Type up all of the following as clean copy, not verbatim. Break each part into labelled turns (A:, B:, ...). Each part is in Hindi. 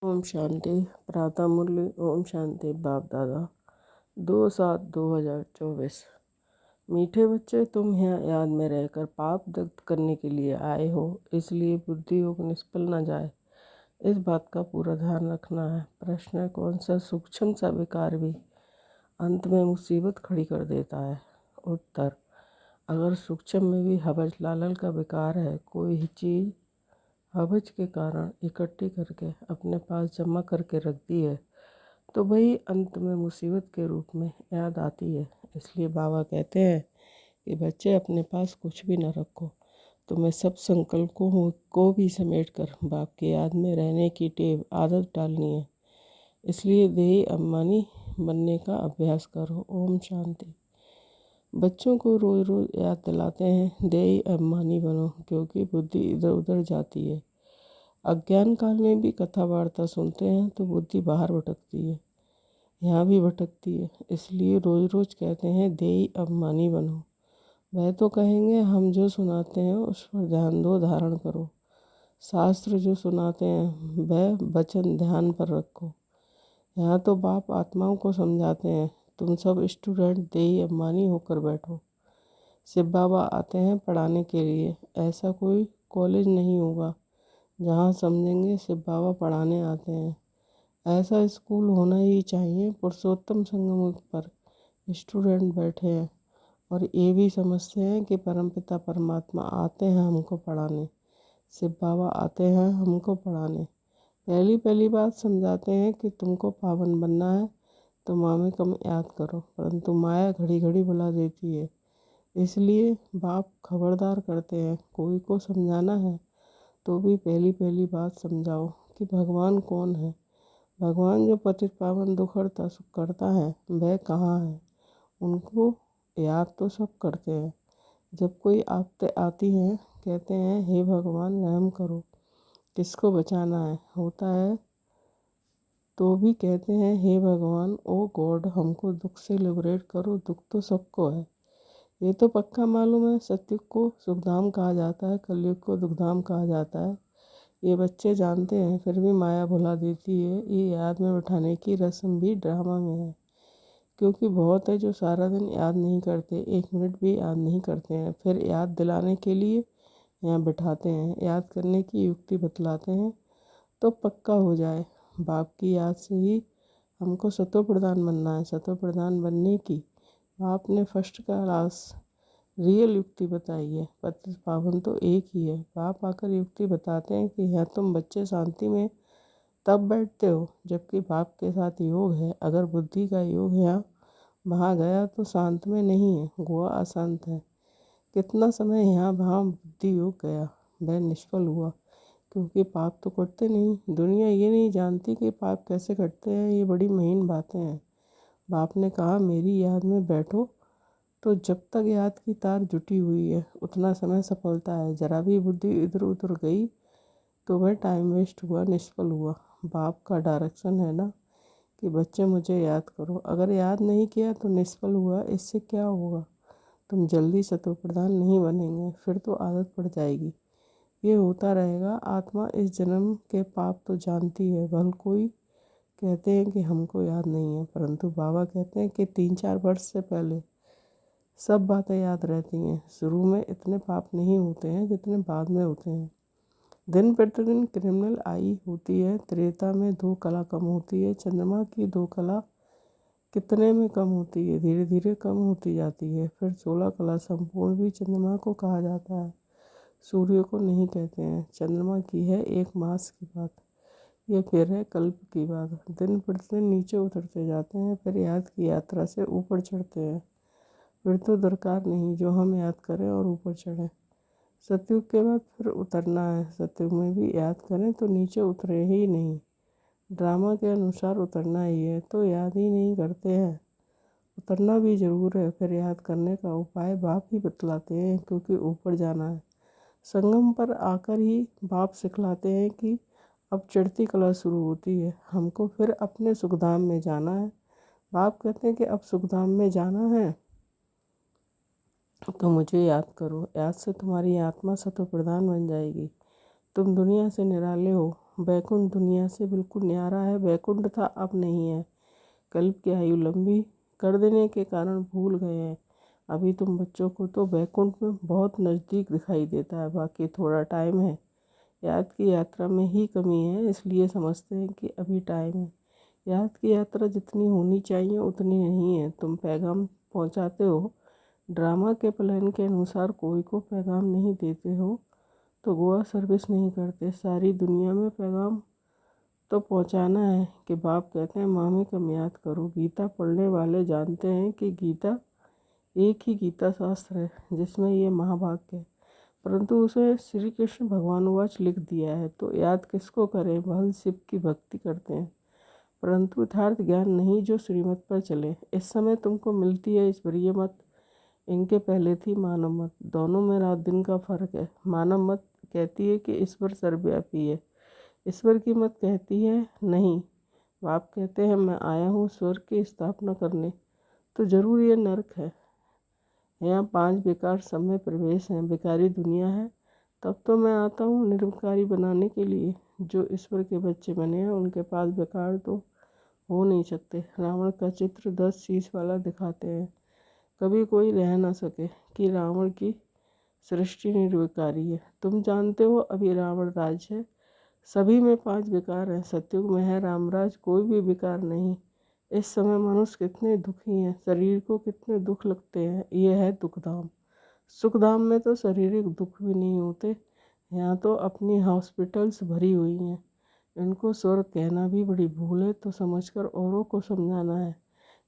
A: ओम शांति। प्रातः मुरली। ओम शांति। बाप दादा 2/7/2024। मीठे बच्चे, तुम यहाँ याद में रहकर पाप दग्ध करने के लिए आए हो, इसलिए बुद्धि योग निष्फल न जाए, इस बात का पूरा ध्यान रखना है। प्रश्न है, कौन सा सूक्ष्म सा विकार भी अंत में मुसीबत खड़ी कर देता है? उत्तर, अगर सूक्ष्म में भी हवज लालल का विकार है, कोई चीज़ हवज के कारण इकट्ठी करके अपने पास जमा करके रख दी है, तो वही अंत में मुसीबत के रूप में याद आती है। इसलिए बाबा कहते हैं कि बच्चे, अपने पास कुछ भी न रखो, तुम्हें सब संकल्पों को भी समेट कर बाप की याद में रहने की टेव आदत डालनी है। इसलिए देही अभिमानी बनने का अभ्यास करो। ओम शांति। बच्चों को रोज़ रोज़ याद दिलाते हैं, देही अभिमानी बनो, क्योंकि बुद्धि इधर उधर जाती है। अज्ञान काल में भी कथा वार्ता सुनते हैं तो बुद्धि बाहर भटकती है, यहाँ भी भटकती है। इसलिए रोज़ रोज़ कहते हैं, देही अभिमानी बनो। वह तो कहेंगे, हम जो सुनाते हैं उस पर ध्यान दो, धारण करो। शास्त्र जो सुनाते हैं वह वचन ध्यान पर रखो। यहाँ तो बाप आत्माओं को समझाते हैं, तुम सब स्टूडेंट देही अभिमानी होकर बैठो। शिव बाबा आते हैं पढ़ाने के लिए। ऐसा कोई कॉलेज नहीं होगा जहाँ समझेंगे शिव बाबा पढ़ाने आते हैं। ऐसा स्कूल होना ही चाहिए। पुरुषोत्तम संगम पर स्टूडेंट बैठे हैं और ये भी समझते हैं कि परमपिता परमात्मा आते हैं हमको पढ़ाने, शिव बाबा आते हैं हमको पढ़ाने। पहली पहली बात समझाते हैं कि तुमको पावन बनना है तो माँ में कम याद करो, परंतु माया घड़ी घड़ी बुला देती है। इसलिए बाप खबरदार करते हैं, कोई को समझाना है तो भी पहली पहली बात समझाओ कि भगवान कौन है। भगवान जो पतित पावन दुख हरता सुख करता है, वह कहाँ है? उनको याद तो सब करते हैं। जब कोई आपते आती है, कहते हैं, हे भगवान रहम करो, किसको बचाना है? होता है तो भी कहते हैं, हे भगवान, ओ गॉड, हमको दुख से लिबरेट करो, दुख तो सबको है। ये तो पक्का मालूम है, सतयुग को सुखधाम कहा जाता है, कलयुग को दुखधाम कहा जाता है। ये बच्चे जानते हैं, फिर भी माया भुला देती है। ये याद में बिठाने की रस्म भी ड्रामा में है, क्योंकि बहुत है जो सारा दिन याद नहीं करते, 1 मिनट भी याद नहीं करते हैं। फिर याद दिलाने के लिए यहाँ बिठाते हैं, याद करने की युक्ति बतलाते हैं तो पक्का हो जाए। बाप की याद से ही हमको सतो प्रधान बनना है। सतो प्रधान बनने की बाप ने फर्स्ट क्लास रियल युक्ति बताई है। पतित पावन तो एक ही है। बाप आकर युक्ति बताते हैं कि यहाँ तुम बच्चे शांति में तब बैठते हो जबकि बाप के साथ योग है। अगर बुद्धि का योग यहाँ वहाँ गया तो शांत में नहीं है, गोवा अशांत है। कितना समय यहाँ वहाँ बुद्धि योग गया, वह निष्फल हुआ, क्योंकि पाप तो कटते नहीं। दुनिया ये नहीं जानती कि पाप कैसे कटते हैं। ये बड़ी महीन बातें हैं। बाप ने कहा, मेरी याद में बैठो, तो जब तक याद की तार जुटी हुई है उतना समय सफलता है। जरा भी बुद्धि इधर उधर गई तो वह टाइम वेस्ट हुआ, निष्फल हुआ। बाप का डायरेक्शन है ना कि बच्चे मुझे याद करो। अगर याद नहीं किया तो निष्फल हुआ। इससे क्या होगा? तुम जल्दी सतो प्रधान नहीं बनेंगे, फिर तो आदत पड़ जाएगी। ये होता रहेगा। आत्मा इस जन्म के पाप तो जानती है। भल कोई कहते हैं कि हमको याद नहीं है, परंतु बाबा कहते हैं कि 3-4 वर्ष से पहले सब बातें याद रहती हैं। शुरू में इतने पाप नहीं होते हैं जितने बाद में होते हैं। दिन प्रतिदिन क्रिमिनल आई होती है। त्रेता में 2 कला कम होती है। चंद्रमा की 2 कला कितने में कम होती है? धीरे धीरे कम होती जाती है। फिर 16 कला संपूर्ण भी चंद्रमा को कहा जाता है, सूर्य को नहीं कहते हैं। चंद्रमा की है 1 मास की बात, ये फिर है कल्प की बात। दिन प्रतिदिन नीचे उतरते जाते हैं, फिर याद की यात्रा से ऊपर चढ़ते हैं। फिर तो दरकार नहीं जो हम याद करें और ऊपर चढ़ें। सतयुग के बाद फिर उतरना है। सतयुग में भी याद करें तो नीचे उतरे ही नहीं। ड्रामा के अनुसार उतरना ही है तो याद ही नहीं करते हैं। उतरना भी ज़रूर है। फिर याद करने का उपाय बाप ही बतलाते हैं, क्योंकि ऊपर जाना है। संगम पर आकर ही बाप सिखलाते हैं कि अब चढ़ती कला शुरू होती है, हमको फिर अपने सुखधाम में जाना है। बाप कहते हैं कि अब सुखधाम में जाना है तो मुझे याद करो। याद से तुम्हारी आत्मा सतो प्रधान बन जाएगी। तुम दुनिया से निराले हो। वैकुंठ दुनिया से बिल्कुल न्यारा है। वैकुंठ था, अब नहीं है। कल्प की आयु लंबी कर देने के कारण भूल गए हैं। अभी तुम बच्चों को तो वैकुंठ में बहुत नज़दीक दिखाई देता है, बाकी थोड़ा टाइम है। याद की यात्रा में ही कमी है, इसलिए समझते हैं कि अभी टाइम है। याद की यात्रा जितनी होनी चाहिए उतनी नहीं है। तुम पैगाम पहुंचाते हो, ड्रामा के प्लान के अनुसार कोई को पैगाम नहीं देते हो तो गोवा सर्विस नहीं करते। सारी दुनिया में पैगाम तो पहुंचाना है कि बाप कहते हैं मामी कम याद करो। गीता पढ़ने वाले जानते हैं कि गीता एक ही गीता शास्त्र है जिसमें ये महावाक्य है, परंतु उसे श्री कृष्ण भगवानुवाच लिख दिया है, तो याद किसको करें। भल शिव की भक्ति करते हैं परंतु यथार्थ ज्ञान नहीं जो श्रीमत पर चले। इस समय तुमको मिलती है ईश्वरीय मत, इनके पहले थी मानव मत। दोनों में रात दिन का फर्क है। मानव मत कहती है कि ईश्वर सर्वव्यापी है, ईश्वर की मत कहती है नहीं। बाप कहते हैं मैं आया हूँ स्वर्ग की स्थापना करने, तो जरूर ये नरक है। यहाँ 5 विकार सब में प्रवेश हैं। विकारी दुनिया है, तब तो मैं आता हूँ निर्विकारी बनाने के लिए। जो ईश्वर के बच्चे बने हैं उनके पास विकार तो हो नहीं सकते। रावण का चित्र 10 शीश वाला दिखाते हैं, कभी कोई रह ना सके कि रावण की सृष्टि निर्विकारी है। तुम जानते हो अभी रावण राज है, सभी में 5 विकार हैं। सतयुग में है रामराज, कोई भी विकार नहीं। इस समय मनुष्य कितने दुखी हैं, शरीर को कितने दुख लगते हैं। ये है दुखधाम। सुखधाम में तो शारीरिक दुख भी नहीं होते। यहाँ तो अपनी हॉस्पिटल्स भरी हुई हैं। इनको स्वर्ग कहना भी बड़ी भूल है, तो समझकर औरों को समझाना है।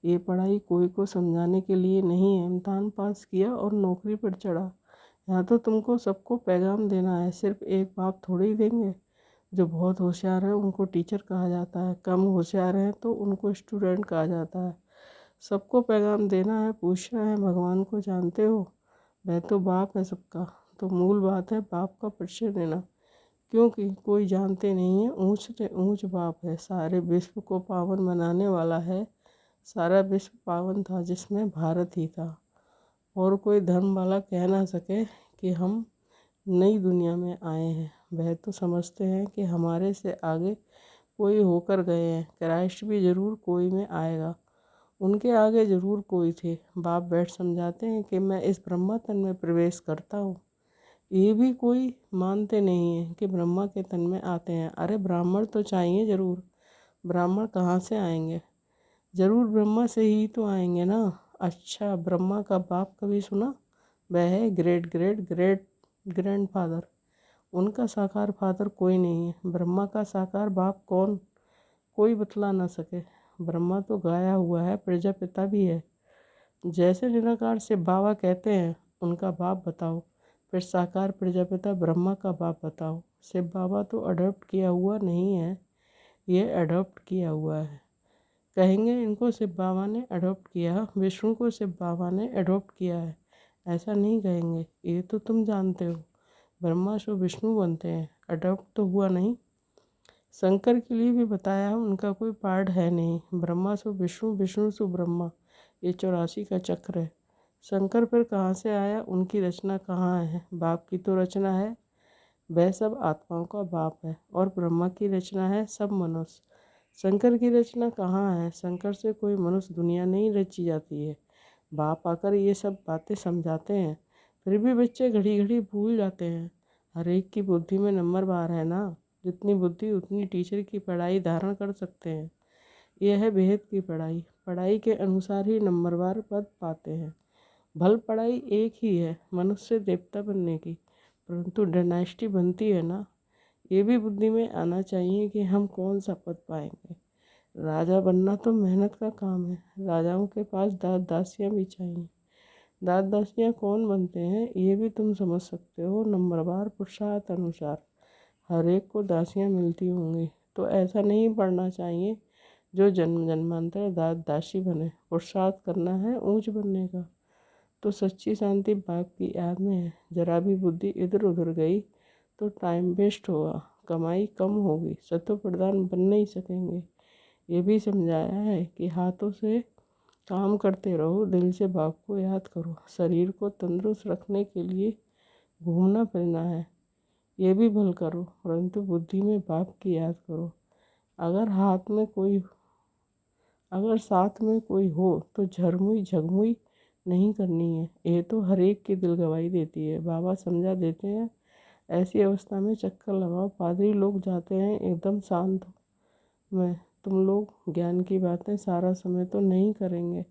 A: ये पढ़ाई कोई को समझाने के लिए नहीं है। इम्तहान पास किया और नौकरी पर चढ़ा। यहाँ तो तुमको सबको पैगाम देना है, सिर्फ एक बाप थोड़ी ही देंगे। जो बहुत होशियार है उनको टीचर कहा जाता है, कम होशियार हैं तो उनको स्टूडेंट कहा जाता है। सबको पैगाम देना है, पूछना है भगवान को जानते हो। वह तो बाप है सबका, तो मूल बात है बाप का परिचय देना, क्योंकि कोई जानते नहीं है। ऊंच से ऊंच बाप है, सारे विश्व को पावन बनाने वाला है। सारा विश्व पावन था जिसमें भारत ही था, और कोई धर्म वाला कह ना सके कि हम नई दुनिया में आए हैं। वह तो समझते हैं कि हमारे से आगे कोई होकर गए हैं। क्राइस्ट भी ज़रूर कोई में आएगा, उनके आगे ज़रूर कोई थे। बाप बैठ समझाते हैं कि मैं इस ब्रह्मा तन में प्रवेश करता हूँ। ये भी कोई मानते नहीं है कि ब्रह्मा के तन में आते हैं। अरे ब्राह्मण तो चाहिए ज़रूर, ब्राह्मण कहाँ से आएंगे, ज़रूर ब्रह्मा से ही तो आएंगे ना। अच्छा, ब्रह्मा का बाप कभी सुना? वह है ग्रेट ग्रेट ग्रेट ग्रैंडफादर। उनका साकार फादर कोई नहीं है। ब्रह्मा का साकार बाप कौन, कोई बतला ना सके। ब्रह्मा तो गाया हुआ है, प्रजापिता भी है। जैसे निराकार से बाबा कहते हैं उनका बाप बताओ, फिर साकार प्रजापिता ब्रह्मा का बाप बताओ। शिव बाबा तो अडॉप्ट किया हुआ नहीं है, ये अडॉप्ट किया हुआ है। कहेंगे इनको शिव बाबा ने अडॉप्ट किया, विष्णु को शिव बाबा ने अडॉप्ट किया है, ऐसा नहीं कहेंगे। ये तो तुम जानते हो, ब्रह्मा से विष्णु बनते हैं, अडॉप्ट तो हुआ नहीं। शंकर के लिए भी बताया, उनका कोई पार्ट है नहीं। ब्रह्मा से विष्णु, विष्णु से ब्रह्मा, ये 84 का चक्र है। शंकर फिर कहाँ से आया, उनकी रचना कहाँ है? बाप की तो रचना है, वह सब आत्माओं का बाप है, और ब्रह्मा की रचना है सब मनुष्य। शंकर की रचना कहाँ है? शंकर से कोई मनुष्य दुनिया नहीं रची जाती है। बाप आकर ये सब बातें समझाते हैं, फिर भी बच्चे घड़ी घड़ी भूल जाते हैं। हर एक की बुद्धि में नंबर बार है ना, जितनी बुद्धि उतनी टीचर की पढ़ाई धारण कर सकते हैं। यह है भेद की पढ़ाई, पढ़ाई के अनुसार ही नंबरवार पद पाते हैं। भल पढ़ाई एक ही है, मनुष्य से देवता बनने की, परंतु डायनेस्टी बनती है ना। ये भी बुद्धि में आना चाहिए कि हम कौन सा पद पाएंगे। राजा बनना तो मेहनत का काम है, राजाओं के पास दास दासियाँ भी चाहिए। दास दासियाँ कौन बनते हैं ये भी तुम समझ सकते हो, नंबरवार पुरुषार्थ अनुसार हर एक को दासियाँ मिलती होंगी। तो ऐसा नहीं पढ़ना चाहिए जो जन्म जन्मांतर दास दासी बने। पुरुषार्थ करना है ऊंच बनने का, तो सच्ची शांति बाप की याद में है। जरा भी बुद्धि इधर उधर गई तो टाइम वेस्ट होगा, कमाई कम होगी, सत्व प्रधान बन नहीं सकेंगे। ये भी समझाया है कि हाथों से काम करते रहो, दिल से बाप को याद करो। शरीर को तंदुरुस्त रखने के लिए घूमना फिरना है, ये भी भल करो, परंतु बुद्धि में बाप की याद करो। अगर साथ में कोई हो तो झरमुई झगमुई नहीं करनी है। ये तो हर एक की दिल गवाही देती है। बाबा समझा देते हैं, ऐसी अवस्था में चक्कर लगाओ। पादरी लोग जाते हैं एकदम शांत में। तुम लोग ज्ञान की बातें सारा समय तो नहीं करेंगे।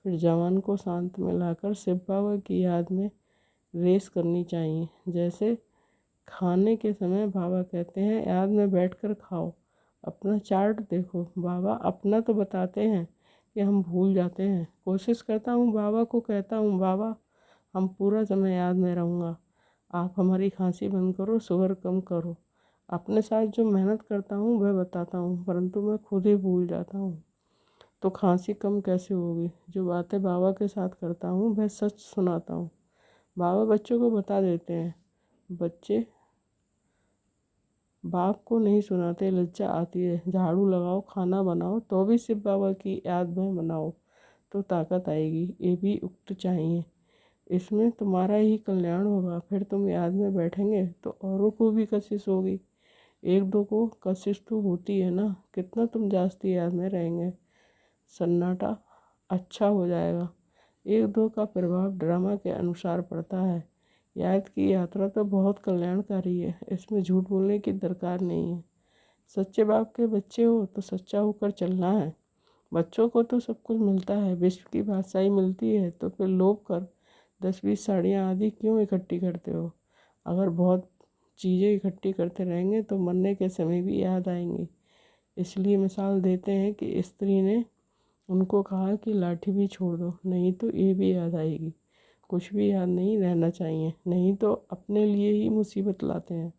A: फिर जवान को शांत में लाकर शिव बाबा की याद में रेस करनी चाहिए। जैसे खाने के समय बाबा कहते हैं, याद में बैठकर खाओ, अपना चार्ट देखो। बाबा अपना तो बताते हैं कि हम भूल जाते हैं। कोशिश करता हूँ, बाबा को कहता हूँ, बाबा हम पूरा समय याद में रहूँगा, आप हमारी खांसी बंद करो, शुगर कम करो। अपने साथ जो मेहनत करता हूँ वह बताता हूँ, परंतु मैं खुद ही भूल जाता हूँ। तो खांसी कम कैसे होगी? जो बातें बाबा के साथ करता हूँ वह सच सुनाता हूँ। बाबा बच्चों को बता देते हैं। बच्चे बाप को नहीं सुनाते, लज्जा आती है। झाड़ू लगाओ, खाना बनाओ, तो भी शिव बाबा की याद में बनाओ, तो ताकत आएगी। ये भी उक्त चाहिए, इसमें तुम्हारा ही कल्याण होगा। फिर तुम याद में बैठेंगे तो औरों को भी कशिश होगी। एक दो को कशिश तो होती है ना, कितना तुम जास्ती याद में रहेंगे। सन्नाटा अच्छा हो जाएगा। एक दो का प्रभाव ड्रामा के अनुसार पड़ता है। याद की यात्रा तो बहुत कल्याणकारी है, इसमें झूठ बोलने की दरकार नहीं है। सच्चे बाप के बच्चे हो तो सच्चा होकर चलना है। बच्चों को तो सब कुछ मिलता है, विश्व की बादशाही मिलती है, तो फिर लोभ कर 10-20 साड़ियाँ आदि क्यों इकट्ठी करते हो? अगर बहुत चीज़ें इकट्ठी करते रहेंगे तो मरने के समय भी याद आएंगी। इसलिए मिसाल देते हैं कि स्त्री ने उनको कहा कि लाठी भी छोड़ दो, नहीं तो ये भी याद आएगी। कुछ भी याद नहीं रहना चाहिए, नहीं तो अपने लिए ही मुसीबत लाते हैं।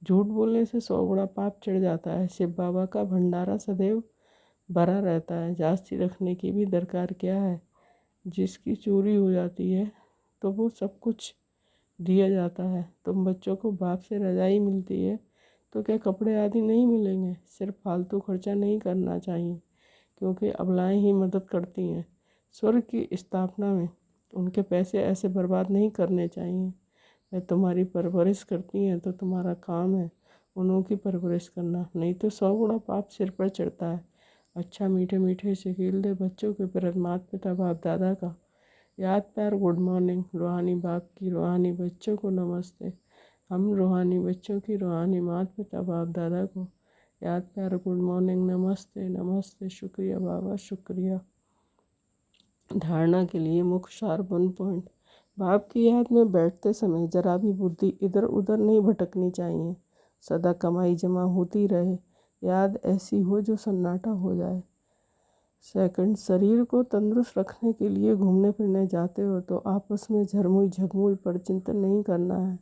A: झूठ बोलने से 100 गुना पाप चढ़ जाता है। शिव बाबा का भंडारा सदैव भरा रहता है, जास्ती रखने की भी दरकार क्या है। जिसकी चोरी हो जाती है तो वो सब कुछ दिया जाता है। तुम बच्चों को बाप से रज़ाई मिलती है तो क्या कपड़े आदि नहीं मिलेंगे? सिर्फ फालतू खर्चा नहीं करना चाहिए, क्योंकि अबलाएँ ही मदद करती हैं। स्वर्ग की स्थापना में उनके पैसे ऐसे बर्बाद नहीं करने चाहिए। वे तुम्हारी परवरिश करती हैं तो तुम्हारा काम है उन्हों की परवरिश करना, नहीं तो 100 गुना पाप सिर पर चढ़ता है। अच्छा मीठे मीठे से खेल दे बच्चों के प्रति माता पिता बाप दादा का याद प्यार गुड मॉर्निंग। रूहानी बाप की रूहानी बच्चों को नमस्ते। हम रूहानी बच्चों की रूहानी माता पिता बाप दादा को याद प्यार गुड मॉर्निंग, नमस्ते नमस्ते, शुक्रिया बाबा शुक्रिया। धारणा के लिए मुख्य सार 1 पॉइंट। बाप की याद में बैठते समय जरा भी बुद्धि इधर उधर नहीं भटकनी चाहिए। सदा कमाई जमा होती रहे, याद ऐसी हो जो सन्नाटा हो जाए। सेकंड, शरीर को तंदुरुस्त रखने के लिए घूमने फिरने जाते हो तो आपस में झरमुई झगमुई पर चिंतन नहीं करना है।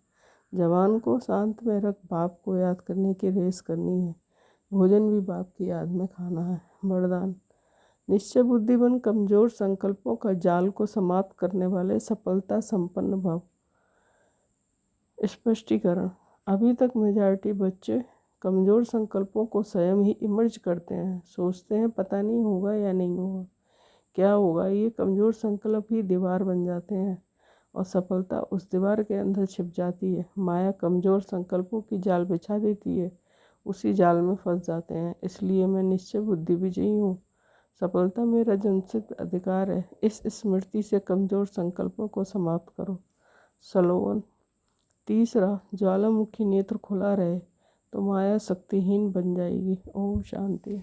A: जवान को शांत में रख बाप को याद करने की रेस करनी है। भोजन भी बाप की याद में खाना है। वरदान, निश्चय बुद्धि बन कमजोर संकल्पों का जाल को समाप्त करने वाले सफलता संपन्न भव। स्पष्टीकरण, अभी तक मेजॉरिटी बच्चे कमज़ोर संकल्पों को स्वयं ही इमर्ज करते हैं। सोचते हैं पता नहीं होगा या नहीं होगा, क्या होगा। ये कमज़ोर संकल्प ही दीवार बन जाते हैं और सफलता उस दीवार के अंदर छिप जाती है। माया कमज़ोर संकल्पों की जाल बिछा देती है, उसी जाल में फंस जाते हैं। इसलिए मैं निश्चय बुद्धि विजयी हूँ। सफलता मेरा जन्मसिद्ध अधिकार है। इस स्मृति से कमज़ोर संकल्पों को समाप्त करो। स्लोगन, तीसरा, ज्वालामुखी नेत्र खुला रहे तो माया शक्तिहीन बन जाएगी। ओम शांति।